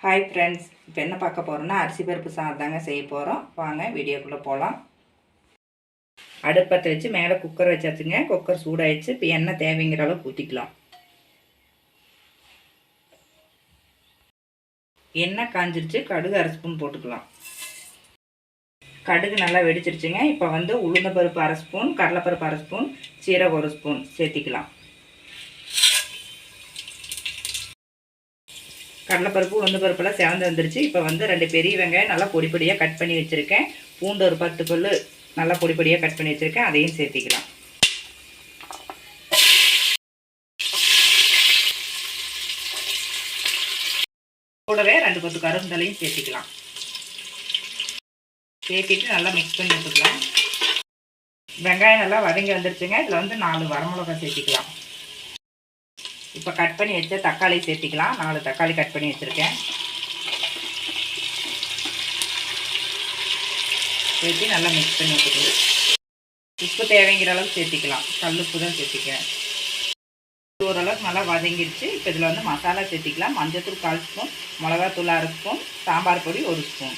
Hi friends, இப்போ என்ன பார்க்க போகிறோன்னா அரிசி பருப்பு சாதம் தாங்க செய்ய போகிறோம். வாங்க வீடியோக்குள்ளே போகலாம். அடுப்பத்தை வச்சு மேலே குக்கர் வச்சாச்சுங்க. குக்கர் சூடாயிடுச்சு. இப்போ எண்ணெய் தேவைங்கிற அளவு ஊற்றிக்கலாம். எண்ணெய் காஞ்சிருச்சு. கடுகு அரை ஸ்பூன் போட்டுக்கலாம். கடுகு நல்லா வெடிச்சிருச்சுங்க. இப்போ உளுந்த பருப்பு அரை ஸ்பூன், கடலைப்பருப்பு அரை ஸ்பூன், சீரகம் ஒரு ஸ்பூன் சேர்த்திக்கலாம். கடலைப்பருப்பு உளுந்து பருப்பெல்லாம் சேர்ந்து வந்துருச்சு. இப்போ 2 பெரிய வெங்காயம் நல்லா பொடி பொடியாக கட் பண்ணி வச்சுருக்கேன். பூண்டு ஒரு 10 பல் நல்லா பொடி பொடியாக கட் பண்ணி வச்சுருக்கேன். அதையும் சேர்த்திக்கலாம். கூடவே 2 கொத்து கருவேப்பிலையும் சேர்த்திக்கலாம். சேர்த்திட்டு நல்லா மிக்ஸ் பண்ணி வச்சுக்கலாம். வெங்காயம் நல்லா வதங்கி வந்துருச்சுங்க. இதில் 4 வரமிளகாய் சேர்த்திக்கலாம். இப்போ கட் பண்ணி வச்ச தக்காளி சேர்த்திக்கலாம். 4 தக்காளி கட் பண்ணி வச்சுருக்கேன். சேர்த்து நல்லா மிக்ஸ் பண்ணி வச்சுக்கலாம். உப்பு தேவைங்கிற அளவுக்கு சேர்த்திக்கலாம். கல்லுப்பு தான் சேர்த்திக்கிறேன். ஓரளவுக்கு நல்லா வதங்கிடுச்சு. இப்போ இதில் மசாலா சேர்த்திக்கலாம். மஞ்சத்தூள் 1/4 ஸ்பூன், மிளகாத்தூள் அரை ஸ்பூன், சாம்பார் பொடி 1 ஸ்பூன்.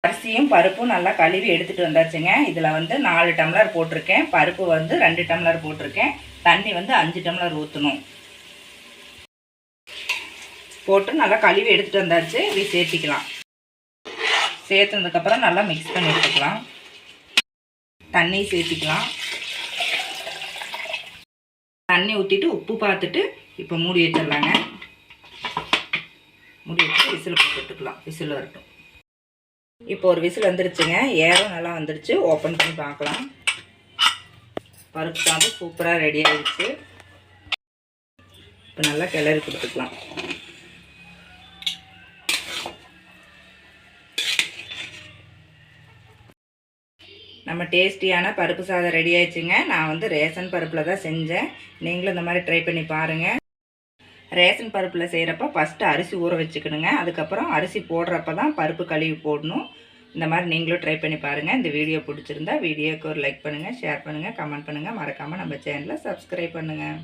அரிசியும் பருப்பும் நல்லா கழுவி எடுத்துகிட்டு வந்தாச்சுங்க. இதில் 4 டம்ளர் போட்டிருக்கேன். பருப்பு 2 டம்ளர் போட்டிருக்கேன். தண்ணி 5 டம்ளர் ஊற்றணும். போட்டு நல்லா கழுவி எடுத்துகிட்டு வந்தாச்சு. இதை சேர்த்திக்கலாம். சேர்த்துனதுக்கப்புறம் நல்லா மிக்ஸ் பண்ணி எடுத்துக்கலாம். தண்ணி சேர்த்திக்கலாம். தண்ணி ஊற்றிட்டு உப்பு பார்த்துட்டு இப்போ மூடி வச்சிடலாங்க. மூடி வச்சு விசில் போட்டுக்கலாம். விசில் வரட்டும். இப்போ ஒரு விசில் வந்துருச்சுங்க. ஏரம் நல்லா வந்துருச்சு. ஓப்பன் பண்ணி பார்க்கலாம். பருப்பு சாதம் சூப்பராக ரெடி ஆகிடுச்சு. இப்போ நல்லா கிளறி கொடுத்துக்கலாம். நம்ம டேஸ்டியான பருப்பு சாதம் ரெடி ஆயிடுச்சுங்க. நான் ரேஷன் பருப்பில் தான் செஞ்சேன். நீங்களும் இந்த மாதிரி ட்ரை பண்ணி பாருங்கள். ரேஷன் பருப்பில் செய்கிறப்ப ஃபஸ்ட்டு அரிசி ஊற வச்சுக்கணுங்க. அதுக்கப்புறம் அரிசி போடுறப்ப தான் பருப்பு கழுவி போடணும். இந்த மாதிரி நீங்களும் ட்ரை பண்ணி பாருங்கள். இந்த வீடியோ பிடிச்சிருந்தா வீடியோக்கு ஒரு லைக் பண்ணுங்கள், ஷேர் பண்ணுங்கள், கமெண்ட் பண்ணுங்கள். மறக்காமல் நம்ம சேனலை சப்ஸ்கிரைப் பண்ணுங்கள்.